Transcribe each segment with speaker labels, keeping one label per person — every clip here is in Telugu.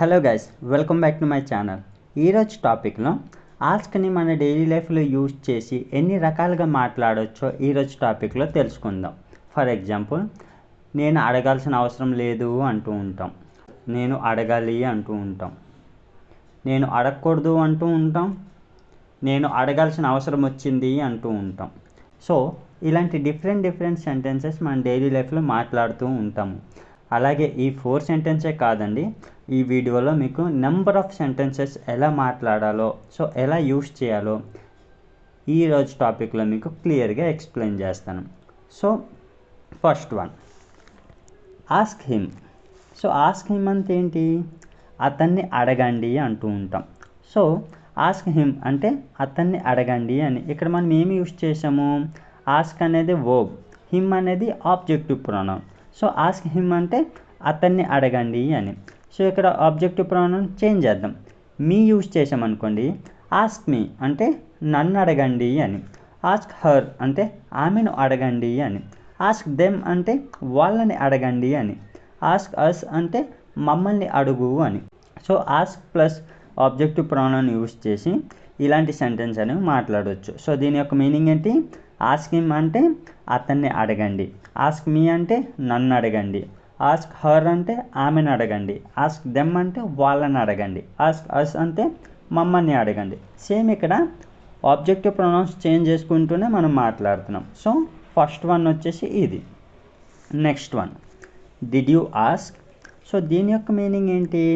Speaker 1: Hello guys, welcome back to my channel. ఈరోజు టాపిక్లో ఆస్క్ని మన డైలీ లైఫ్లో యూజ్ చేసి ఎన్ని రకాలుగా మాట్లాడవచ్చో ఈరోజు టాపిక్లో తెలుసుకుందాం. ఫర్ ఎగ్జాంపుల్, నేను అడగాల్సిన అవసరం లేదు అంటూ ఉంటాం, నేను అడగాలి అంటూ ఉంటాం, నేను అడగకూడదు అంటూ ఉంటాం, నేను అడగాల్సిన అవసరం వచ్చింది అంటూ ఉంటాం. సో ఇలాంటి డిఫరెంట్ సెంటెన్సెస్ మన డైలీ లైఫ్లో మాట్లాడుతూ ఉంటాము. అలాగే ఈ 4 సెంటెన్సే కాదండి, ఈ వీడియోలో మీకు నెంబర్ ఆఫ్ సెంటెన్సెస్ ఎలా మాట్లాడాలో, సో ఎలా యూస్ చేయాలో ఈరోజు టాపిక్లో మీకు క్లియర్గా ఎక్స్ప్లెయిన్ చేస్తాను. So first one, ask him. So ask him అంటే ఏంటి? అతన్ని అడగండి అంటూ ఉంటాం. సో ఆస్క్ హిమ్ అంటే అతన్ని అడగండి అని. ఇక్కడ మనం ఏమి యూస్ చేసాము? ఆస్క్ అనేది వర్బ్, హిమ్ అనేది objective pronoun. So ask him అంటే అతన్ని అడగండి అని. సో ఇక్కడ ఆబ్జెక్టివ్ ప్రొనౌన్ చేంజ్ చేద్దాం. మీ యూజ్ చేసామనుకోండి, ఆస్క్ మీ అంటే నన్ను అడగండి అని. ఆస్క్ హర్ అంటే ఆమెను అడగండి అని. ఆస్క్ దెమ్ అంటే వాళ్ళని అడగండి అని. ఆస్క్ అస్ అంటే మమ్మల్ని అడుగు అని. So ask plus objective pronoun use చేసి ఇలాంటి సెంటెన్స్ అనేవి మాట్లాడవచ్చు. సో దీని యొక్క మీనింగ్ ఏంటి? ఆస్క్ హిమ్ అంటే అతన్ని అడగండి, ఆస్క్ మీ అంటే నన్ను అడగండి, ఆస్క్ హర్ అంటే ఆమెను అడగండి, ఆస్క్ దెమ్ అంటే వాళ్ళని అడగండి, ఆస్క్ అస్ అంటే మమ్మల్ని అడగండి. సేమ్ ఇక్కడ ఆబ్జెక్టివ్ ప్రొనౌన్స్ చేంజ్ చేసుకుంటూనే మనం మాట్లాడుతున్నాం. సో ఫస్ట్ వన్ వచ్చేసి ఇది. Next one, did you ask. So దీని యొక్క మీనింగ్ ఏంటి?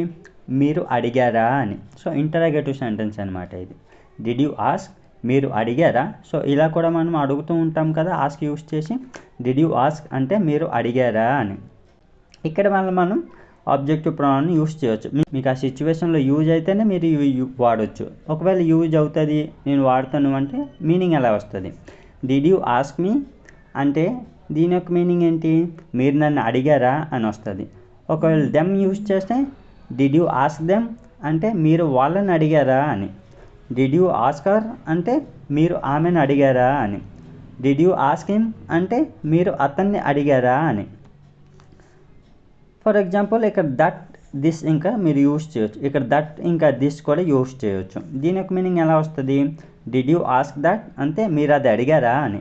Speaker 1: మీరు అడిగారా అని. సో ఇంటరాగేటివ్ సెంటెన్స్ అనమాట ఇది. డిడ్ యూ ఆస్క్, మీరు అడిగారా. సో ఇలా కూడా మనం అడుగుతూ ఉంటాం కదా ఆస్క్ యూస్ చేసి. డిడ్ యూ ఆస్క్ అంటే మీరు అడిగారా అని. ఇక్కడ మనం ఆబ్జెక్టివ్ ప్రొనౌన్ యూస్ చేయవచ్చు. మీకు ఆ సిచ్యువేషన్లో యూజ్ అయితేనే మీరు వాడవచ్చు. ఒకవేళ యూజ్ అవుతుంది, నేను వాడతాను అంటే మీనింగ్ ఎలా వస్తుంది? డిడ్ యూ ఆస్క్ మీ అంటే దీని యొక్క మీనింగ్ ఏంటి? మీరు నన్ను అడిగారా అని వస్తుంది. ఒకవేళ దెమ్ యూజ్ చేస్తే డిడ్ యూ ఆస్క్ దెమ్ అంటే మీరు వాళ్ళని అడిగారా అని. డిడ్ యూ ఆస్క్ హర్ అంటే మీరు ఆమెను అడిగారా అని. డిడ్ యూ ఆస్క్ హిమ్ అంటే మీరు అతన్ని అడిగారా అని. ఫర్ ఎగ్జాంపుల్ ఇక్కడ దట్, దిస్ ఇంకా మీరు యూస్ చేయొచ్చు. ఇక్కడ దట్ ఇంకా దిస్ కూడా యూస్ చేయొచ్చు. దీని యొక్క మీనింగ్ ఎలా వస్తుంది? డిడ్ యూ ఆస్క్ దట్ అంటే మీరు అది అడిగారా అని.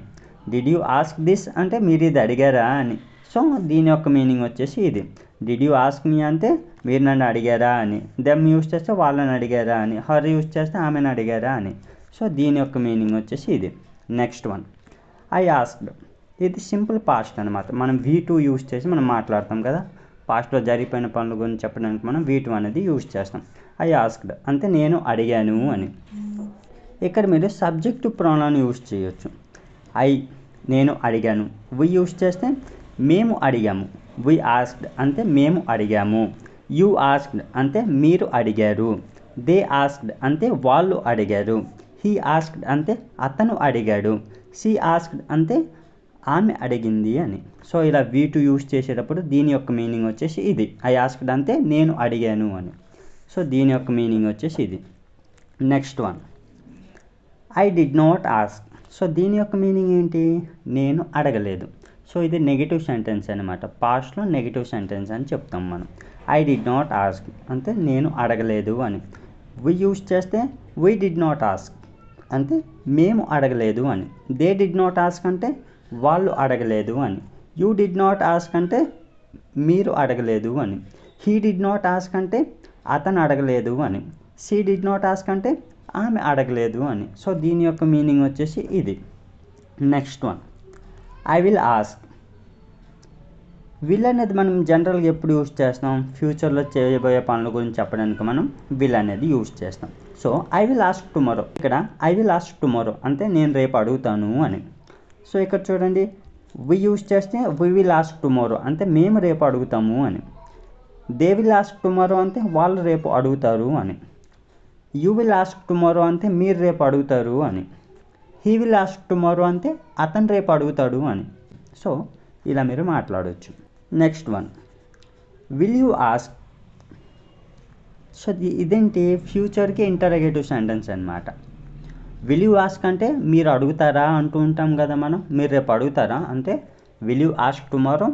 Speaker 1: డిడ్ యూ ఆస్క్ దిస్ అంటే మీరు ఇది అడిగారా అని. సో దీని యొక్క మీనింగ్ వచ్చేసి ఇది. డిడ్ యూ ఆస్క్ మీ అంటే మీరు నన్ను అడిగారా అని. దెమ్ యూస్ చేస్తే వాళ్ళని అడిగారా అని. హర్ యూస్ చేస్తే ఆమెను అడిగారా అని. సో దీని యొక్క మీనింగ్ వచ్చేసి ఇది. Next one, I asked. ఇది సింపుల్ పాస్ట్ అనమాట. మనం V2 యూస్ చేసి మనం మాట్లాడతాం కదా. పాస్ట్లో జరిగిపోయిన పనుల గురించి చెప్పడానికి మనం V2 అనేది యూస్ చేస్తాం. ఐ ఆస్క్డ్ అంటే నేను అడిగాను అని. ఇక్కడ మీరు సబ్జెక్టివ్ ప్రొనౌన్ యూస్ చేయొచ్చు. ఐ నేను అడిగాను. వి యూస్ చేస్తే మేము అడిగాము. వి ఆస్క్డ్ అంటే మేము అడిగాము. యూ ఆస్క్డ్ అంటే మీరు అడిగారు. దే ఆస్క్డ్ అంటే వాళ్ళు అడిగారు. హీ ఆస్క్డ్ అంటే అతను అడిగాడు. షీ ఆస్క్డ్ అంటే ఆమె అడిగింది అని. సో ఇలా V2 యూస్ చేసేటప్పుడు దీని యొక్క మీనింగ్ వచ్చేసి ఇది. ఐ ఆస్క్డ్ అంటే నేను అడిగాను అని. సో దీని యొక్క మీనింగ్ వచ్చేసి ఇది. Next one, I did not ask. So దీని యొక్క మీనింగ్ ఏంటి? నేను అడగలేదు. సో ఇది నెగిటివ్ సెంటెన్స్ అనమాట. పాస్ట్లో నెగిటివ్ సెంటెన్స్ అని చెప్తాం మనం. ఐ డిడ్ నాట్ ఆస్క్ అంటే నేను అడగలేదు అని. వి యూస్ చేస్తే వీ డిడ్ నాట్ ఆస్క్ అంటే మేము అడగలేదు అని. దే డిడ్ నాట్ ఆస్క్ అంటే వాళ్ళు అడగలేదు అని. యూ డిడ్ నాట్ ఆస్క్ అంటే మీరు అడగలేదు అని. హీ డిడ్ నాట్ ఆస్క్ అంటే అతను అడగలేదు అని. షీ డిడ్ నాట్ ఆస్క్ అంటే ఆమె అడగలేదు అని. సో దీని యొక్క మీనింగ్ వచ్చేసి ఇది. Next one, I will ask. Will అనేది మనం జనరల్గా ఎప్పుడు యూస్ చేస్తాం? ఫ్యూచర్లో చేయబోయే పనుల గురించి చెప్పడానికి మనం విల్ అనేది యూస్ చేస్తాం. So I will ask tomorrow. ఇక్కడ ఐ విల్ ఆస్క్ టుమారో అంటే నేను రేపు అడుగుతాను అని. సో ఇక్కడ చూడండి, వి యూస్ చేస్తే వి విల్ ఆస్క్ టుమారో అంటే మేము రేపు అడుగుతాము అని. దే విల్ ఆస్క్ టుమారో అంటే వాళ్ళు రేపు అడుగుతారు అని. యూ విల్ ఆస్క్ టుమారో అంటే మీరు రేపు అడుగుతారు అని. హీ విల్ ఆస్క్ టుమారో అంటే అతను రేపు అడుగుతాడు అని. సో ఇలా మీరు మాట్లాడవచ్చు. Next one, will you ask. So ఇదేంటి? ఫ్యూచర్కి ఇంటరాగేటివ్ సెంటెన్స్ అనమాట. విల్ యూ ఆస్క్ అంటే మీరు అడుగుతారా అంటూ ఉంటాం కదా మనం. మీరు రేపు అడుగుతారా అంటే will you ask tomorrow.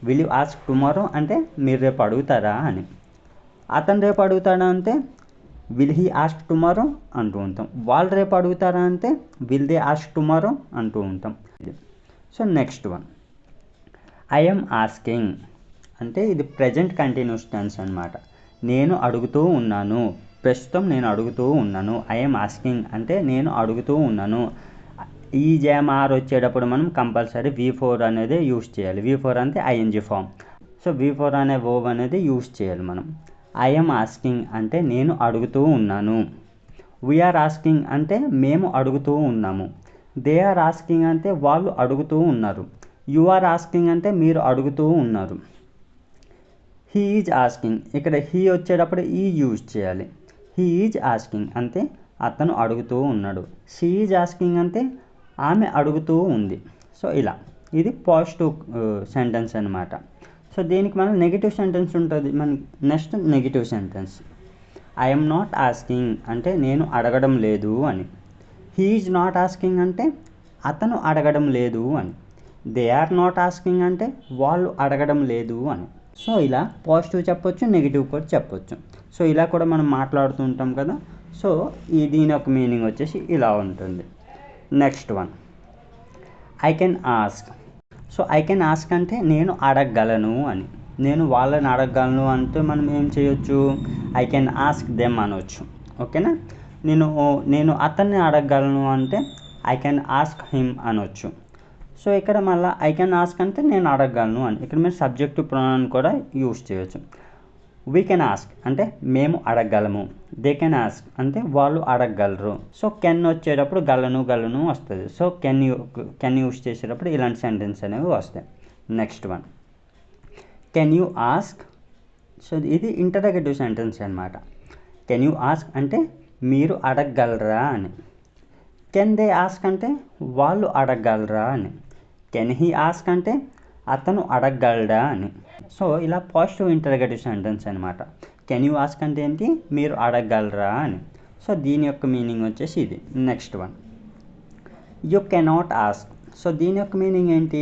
Speaker 1: Will you ask tomorrow అంటే మీరు రేపు అడుగుతారా అని. అతను రేపు అడుగుతాడా అంటే విల్ హీ ఆస్క్ టుమారో అంటూ ఉంటాం. వాళ్ళు రేపు అడుగుతారా అంటే విల్ దే ఆస్క్ టుమారో అంటూ ఉంటాం. So next one, I'm asking అంటే ఇది ప్రజెంట్ కంటిన్యూస్ టెన్స్ అనమాట. నేను అడుగుతూ ఉన్నాను, ప్రస్తుతం నేను అడుగుతూ ఉన్నాను. ఐఎమ్ ఆస్కింగ్ అంటే నేను అడుగుతూ ఉన్నాను. ఈ జేఎంఆర్ వచ్చేటప్పుడు మనం కంపల్సరీ V4 అనేది యూస్ చేయాలి. V4 అంటే ఐఎన్జీ ఫామ్. సో V4 అనే వర్బ్ అనేది యూస్ చేయాలి మనం. ఐఎమ్ ఆస్కింగ్ అంటే నేను అడుగుతూ ఉన్నాను. వీఆర్ ఆస్కింగ్ అంటే మేము అడుగుతూ ఉన్నాము. దే ఆర్ ఆస్కింగ్ అంటే వాళ్ళు అడుగుతూ ఉన్నారు. యు ఆర్ ఆస్కింగ్ అంటే మీరు అడుగుతూ ఉన్నారు. హీ ఈజ్ ఆస్కింగ్, ఇక్కడ హీ వచ్చేటప్పుడు ఈ యూజ్ చేయాలి. హీ ఈజ్ ఆస్కింగ్ అంటే అతను అడుగుతూ ఉన్నాడు. షీ ఈజ్ ఆస్కింగ్ అంటే ఆమె అడుగుతూ ఉంది. సో ఇలా ఇది పాజిటివ్ సెంటెన్స్ అనమాట. సో దీనికి మనం నెగిటివ్ సెంటెన్స్ ఉంటుంది. మనకి next negative sentence, I'm not asking అంటే నేను అడగడం లేదు అని. హీ ఈజ్ నాట్ ఆస్కింగ్ అంటే అతను అడగడం లేదు అని. దే ఆర్ నాట్ ఆస్కింగ్ అంటే వాళ్ళు అడగడం లేదు అని. సో ఇలా పాజిటివ్ చెప్పొచ్చు, నెగిటివ్ కూడా చెప్పొచ్చు. సో ఇలా కూడా మనం మాట్లాడుతూ ఉంటాం కదా. సో దీని యొక్క మీనింగ్ వచ్చేసి ఇలా ఉంటుంది. Next one, I can ask. So I can ask అంటే నేను అడగగలను అని. నేను వాళ్ళని అడగగలను అంటే మనం ఏం చేయొచ్చు, ఐ కెన్ ఆస్క్ దెమ్ అనవచ్చు. ఓకేనా. నేను అతన్ని అడగగలను అంటే ఐ కెన్ ఆస్క్ హిమ్ అనవచ్చు. సో ఇక్కడ మళ్ళీ ఐ కెన్ ఆస్క్ అంటే నేను అడగగలను అని. ఇక్కడ మీరు సబ్జెక్టివ్ ప్రొనౌన్ కూడా యూస్ చేయొచ్చు. వీ కెన్ ఆస్క్ అంటే మేము అడగగలము. దే కెన్ ఆస్క్ అంటే వాళ్ళు అడగగలరు. సో కెన్ వచ్చేటప్పుడు గలను వస్తుంది. సో కెన్ యూస్ చేసేటప్పుడు ఇలాంటి సెంటెన్స్ అనేవి వస్తాయి. Next one, can you ask. So ఇది ఇంటరాగేటివ్ సెంటెన్స్ అనమాట. కెన్ యూ ఆస్క్ అంటే మీరు అడగగలరా అని. కెన్ దే ఆస్క్ అంటే వాళ్ళు అడగగలరా అని. కెన్ హీ ఆస్క్ అంటే అతను అడగగలడా అని. సో ఇలా పాజిటివ్ ఇంటరాగేటివ్ సెంటెన్స్ అనమాట. కెన్ యూ ఆస్క్ అంటే ఏంటి, మీరు అడగగలరా అని. సో దీని యొక్క మీనింగ్ వచ్చేసి ఇది. Next one, you cannot ask. So దీని యొక్క మీనింగ్ ఏంటి,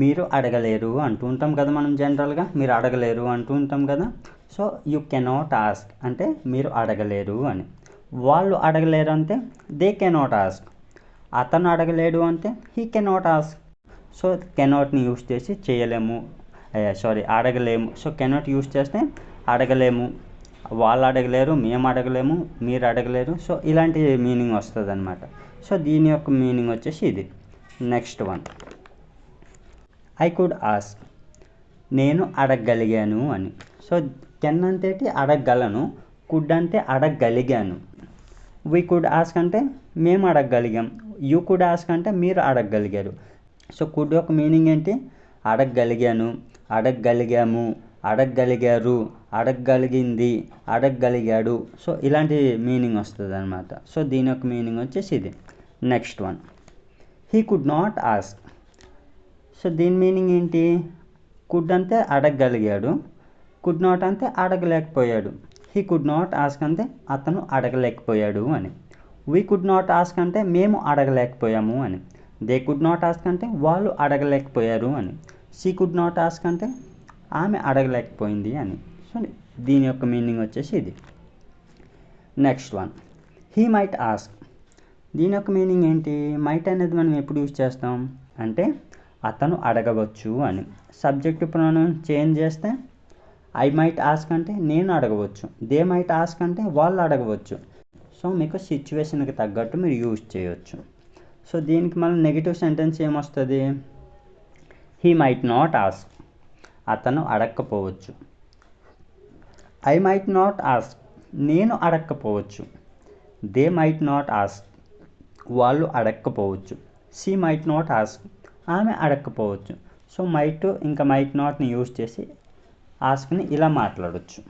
Speaker 1: మీరు అడగలేరు అంటూ ఉంటాం కదా మనం జనరల్గా. మీరు అడగలేరు అంటూ ఉంటాం కదా. సో యూ కెనాట్ ఆస్క్ అంటే మీరు అడగలేరు అని. వాళ్ళు అడగలేరు అంటే దే కెనాట్ ఆస్క్. అతను అడగలేడు అంటే హీ కెనాట్ ఆస్క్. సో కెనాట్ని యూస్ చేసి చేయలేము, అడగలేము. సో కెనాట్ యూస్ చేస్తే అడగలేము, వాళ్ళు అడగలేరు, మేము అడగలేము, మీరు అడగలేరు. సో ఇలాంటి మీనింగ్ వస్తుంది అనమాట. సో దీని యొక్క మీనింగ్ వచ్చేసి ఇది. Next one, I could ask నేను అడగగలిగాను అని. సో కెన్ అంటే అడగగలను, కుడ్ అంటే అడగగలిగాను. వీ కుడ్ ఆస్క్ అంటే మేము అడగగలిగాం. యూ కుడ్ ఆస్క్ అంటే మీరు అడగగలిగారు. సో కుడ్ యొక్క మీనింగ్ ఏంటి, అడగగలిగాను, అడగగలిగాము, అడగగలిగారు, అడగగలిగింది, అడగగలిగాడు. సో ఇలాంటి మీనింగ్ వస్తుంది అనమాట. సో దీని యొక్క మీనింగ్ వచ్చేసి ఇది. Next one, he could not ask. So దీని మీనింగ్ ఏంటి, కుడ్ అంటే అడగగలిగాడు, కుడ్ నాట్ అంటే అడగలేకపోయాడు. హీ కుడ్ నాట్ ఆస్క్ అంటే అతను అడగలేకపోయాడు అని. వీ కుడ్ నాట్ ఆస్క్ అంటే మేము అడగలేకపోయాము అని. దే కుడ్ నాట్ ఆస్క్ అంటే వాళ్ళు అడగలేకపోయారు అని. షీ కుడ్ నాట్ ఆస్క్ అంటే ఆమె అడగలేకపోయింది అని. సో దీని యొక్క మీనింగ్ వచ్చేసి ఇది. Next one, he might ask. దీని యొక్క మీనింగ్ ఏంటి, మైట్ అనేది మనం ఎప్పుడు యూజ్ చేస్తాం అంటే అతను అడగవచ్చు అని. సబ్జెక్టివ్ ప్రొనౌన్ చేంజ్ చేస్తే ఐ మైట్ ఆస్క్ అంటే నేను అడగవచ్చు, దే మైట్ ఆస్క్ అంటే వాళ్ళు అడగవచ్చు. సో మీకు సిచ్యువేషన్కి తగ్గట్టు మీరు యూజ్ చేయొచ్చు. సో దీనికి మనం నెగిటివ్ సెంటెన్స్ ఏమొస్తుంది, హీ మైట్ నాట్ ఆస్క్ అతను అడగకపోవచ్చు. ఐ మైట్ నాట్ ఆస్క్ నేను అడగకపోవచ్చు. దే మైట్ నాట్ ఆస్క్ వాళ్ళు అడగకపోవచ్చు. షీ మైట్ నాట్ ఆస్క్ ఆమె అడగకపోవచ్చు. సో మైట్ ఇంకా మైట్ నాట్ని యూజ్ చేసి ఆస్క్ని ఇలా మాట్లాడవచ్చు.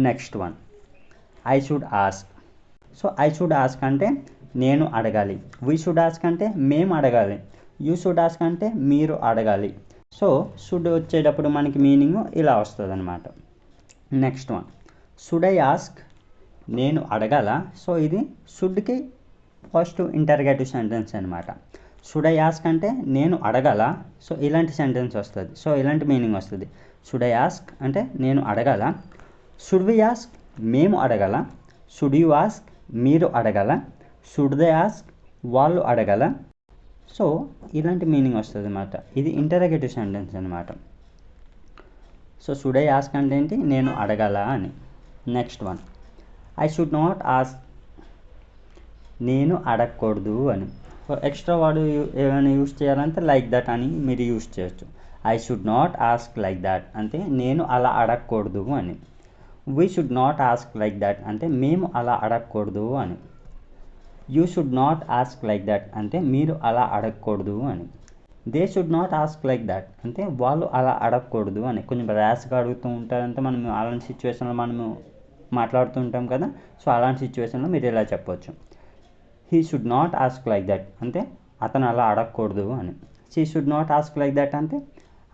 Speaker 1: Next one, I should ask. So I should ask అంటే నేను అడగాలి. వీ షుడ్ ఆస్క్ అంటే మేము అడగాలి. యూ షుడ్ ఆస్క్ అంటే మీరు అడగాలి. సో షుడ్ వచ్చేటప్పుడు మనకి మీనింగ్ ఇలా వస్తుంది అనమాట. Next one, should I ask నేను అడగాల. సో ఇది షుడ్కి పాజిటివ్ ఇంటర్గేటివ్ సెంటెన్స్ అనమాట. షుడ్ ఐ ఆస్క్ అంటే నేను అడగాల. సో ఇలాంటి సెంటెన్స్ వస్తుంది. సో ఇలాంటి మీనింగ్ వస్తుంది. షుడ్ ఐ ఆస్క్ అంటే నేను అడగాల. షుడ్ వి ఆస్క్ మేము అడగల, షుడ్ యు ఆస్క్ మీరు అడగల, షుడ్ దే ఆస్క్ వాళ్ళు అడగల. సో ఇలాంటి మీనింగ్ వస్తుంది అన్నమాట. ఇది ఇంటరాగేటివ్ సెంటెన్స్ అనమాట. సో షుడ్ ఐ ఆస్క్ అంటే ఏంటి, నేను అడగల అని. Next one, I should not ask, నేను అడగకూడదు అని. ఎక్స్ట్రా వర్డ్ ఏమైనా యూస్ చేయాలంటే లైక్ దట్ అని మీరు యూస్ చేయొచ్చు. I should not ask like that అంటే నేను అలా అడగకూడదు అని. We should not ask like that అంటే మేము అలా అడగకూడదు అని. You should not ask like that అంటే మీరు అలా అడగకూడదు అని. They should not ask like that అంటే వాళ్ళు అలా అడగకూడదు అని. కొంచెం ర్యాష్గా అడుగుతూ ఉంటారంటే మనం అలాంటి సిచ్యువేషన్లో మనము మాట్లాడుతూ ఉంటాం కదా. సో అలాంటి సిచ్యువేషన్లో మీరు ఇలా చెప్పవచ్చు, he should not ask like that అంటే అతను అలా అడగకూడదు అని. She should not ask like that అంటే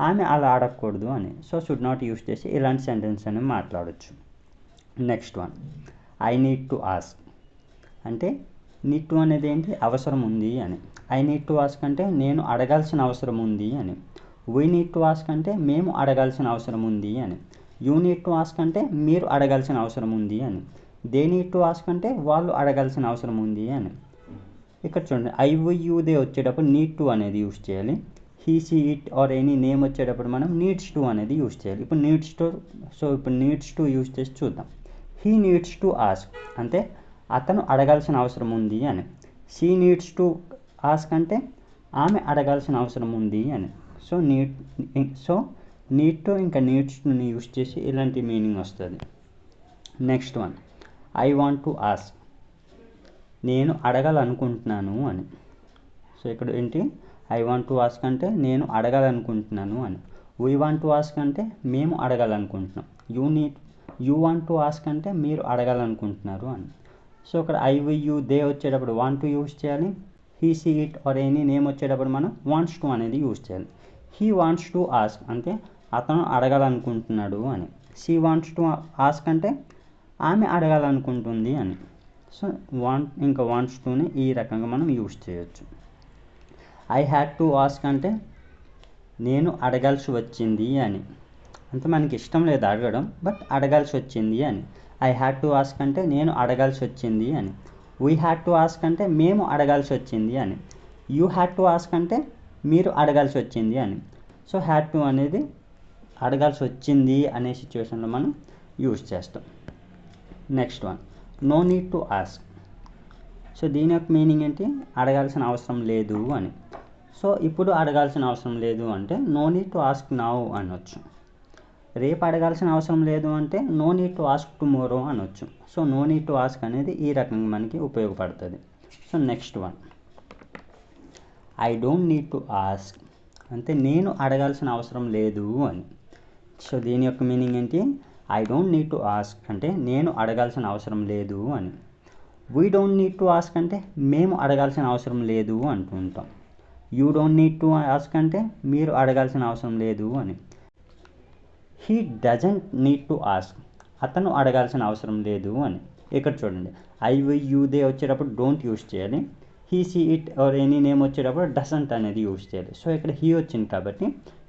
Speaker 1: ఆమె అలా అడగకూడదు అని. సో షుడ్ నాట్ యూస్ చేసి ఇలాంటి సెంటెన్స్ అని మాట్లాడవచ్చు. Next one, I need to ask అంటే నీడ్ టు అనేది ఏంటి, అవసరం ఉంది అని. ఐ నీడ్ టు ఆస్క్ అంటే నేను అడగాల్సిన అవసరం ఉంది అని. వీ నీడ్ టు ఆస్క్ అంటే మేము అడగాల్సిన అవసరం ఉంది అని. యూ నీడ్ టు ఆస్క్ అంటే మీరు అడగాల్సిన అవసరం ఉంది అని. దే నీడ్ టు ఆస్క్ అంటే వాళ్ళు అడగాల్సిన అవసరం ఉంది అని. ఇక్కడ చూడండి, ఐ వి యూ దే వచ్చేటప్పుడు నీడ్ టు అనేది యూస్ చేయాలి. He she it or any name వచ్చేటప్పుడు మనం నీడ్స్ టు అనేది యూస్ చేయాలి. ఇప్పుడు నీడ్స్ టు, సో ఇప్పుడు నీడ్స్ టు యూస్ చేసి చూద్దాం. హీ నీడ్స్ టు ఆస్క్ అంటే అతను అడగాల్సిన అవసరం ఉంది అని. షీ నీడ్స్ టు ఆస్క్ అంటే ఆమె అడగాల్సిన అవసరం ఉంది అని. సో నీడ్ టు ఇంకా నీడ్స్ టుని యూస్ చేసి ఇలాంటి మీనింగ్ వస్తుంది. Next one, I want to ask నేను అడగాలనుకుంటున్నాను అని. సో ఇక్కడ ఏంటి, ఐ వాంట్ టు ఆస్క్ అంటే నేను అడగాలనుకుంటున్నాను అని. వీ వాంట్ టు ఆస్క్ అంటే మేము అడగాలనుకుంటున్నాం. యూ వాంట్ టు ఆస్క్ అంటే మీరు అడగాలనుకుంటున్నారు అని. సో ఇక్కడ ఐ వి యూ దే వచ్చేటప్పుడు వాంట్ టు యూస్ చేయాలి. He she it or any name వచ్చేటప్పుడు మనం వాంట్స్ టు అనేది యూస్ చేయాలి. హీ వాంట్స్ టు ఆస్క్ అంటే అతను అడగాలనుకుంటున్నాడు అని. షీ వాంట్స్ టు ఆస్క్ అంటే ఆమె అడగాలనుకుంటుంది అని. సో వాంట్స్ టుని ఈ రకంగా మనం యూస్ చేయొచ్చు. ఐ హ్యాడ్ టు ఆస్క్ అంటే నేను అడగాల్సి వచ్చింది అని. అంటే మనకి ఇష్టం లేదు అడగడం, బట్ అడగాల్సి వచ్చింది అని. ఐ హ్యాడ్ టు ఆస్క్ అంటే నేను అడగాల్సి వచ్చింది అని. వీ హ్యాడ్ టు ఆస్క్ అంటే మేము అడగాల్సి వచ్చింది అని. యూ హ్యాడ్ టు ఆస్క్ అంటే మీరు అడగాల్సి వచ్చింది అని. సో హ్యాడ్ టు అనేది అడగాల్సి వచ్చింది అనే సిచ్యువేషన్లో మనం యూస్ చేస్తాం. Next one, no need to ask. So దీని యొక్క మీనింగ్ ఏంటి, అడగాల్సిన అవసరం లేదు అని. సో ఇప్పుడు అడగాల్సిన అవసరం లేదు అంటే no need to ask now అనొచ్చు. రేపు అడగాల్సిన అవసరం లేదు అంటే no need to ask tomorrow అనొచ్చు. So no need to ask అనేది ఈ రకంగా మనకి ఉపయోగపడుతుంది. So next one, I don't need to ask అంటే నేను అడగాల్సిన అవసరం లేదు అని. సో దీని యొక్క మీనింగ్ ఏంటి, I don't need to ask అంటే నేను అడగాల్సిన అవసరం లేదు అని. We don't need to ask అంటే మేము అడగాల్సిన అవసరం లేదు అంటుంటాం. You don't need to ask అంటే మీరు అడగాల్సిన అవసరం లేదు అని. He doesn't need to ask అతను అడగాల్సిన అవసరం లేదు అని. ఇక్కడ చూడండి, ఐ వి యూ దే వచ్చేటప్పుడు డోంట్ యూస్ చేయాలి. He she it or any name వచ్చేటప్పుడు డజంట్ అనేది యూస్ చేయాలి. సో ఇక్కడ హీ వచ్చింది కాబట్టి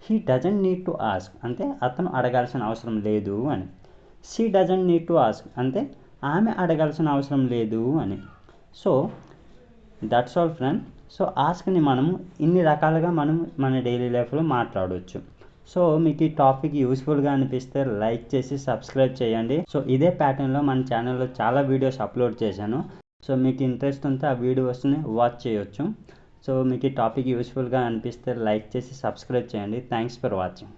Speaker 1: he doesn't need to ask అంటే అతను అడగాల్సిన అవసరం లేదు అని. She doesn't need to ask అంటే ఆమె అడగాల్సిన అవసరం లేదు అని. So that's all friend. So ఆస్క్ని మనము ఇన్ని రకాలుగా మనం మన డైలీ లైఫ్లో మాట్లాడవచ్చు. సో మీకు ఈ టాపిక్ యూస్ఫుల్గా అనిపిస్తే లైక్ చేసి సబ్స్క్రైబ్ చేయండి. సో ఇదే ప్యాటర్న్లో మన ఛానల్లో చాలా వీడియోస్ అప్లోడ్ చేశాను. సో మీకు ఇంట్రెస్ట్ ఉంటే ఆ వీడియోస్ని వాచ్ చేయొచ్చు. సో మీకు ఈ టాపిక్ యూస్ఫుల్గా అనిపిస్తే లైక్ చేసి సబ్స్క్రైబ్ చేయండి. Thanks for watching.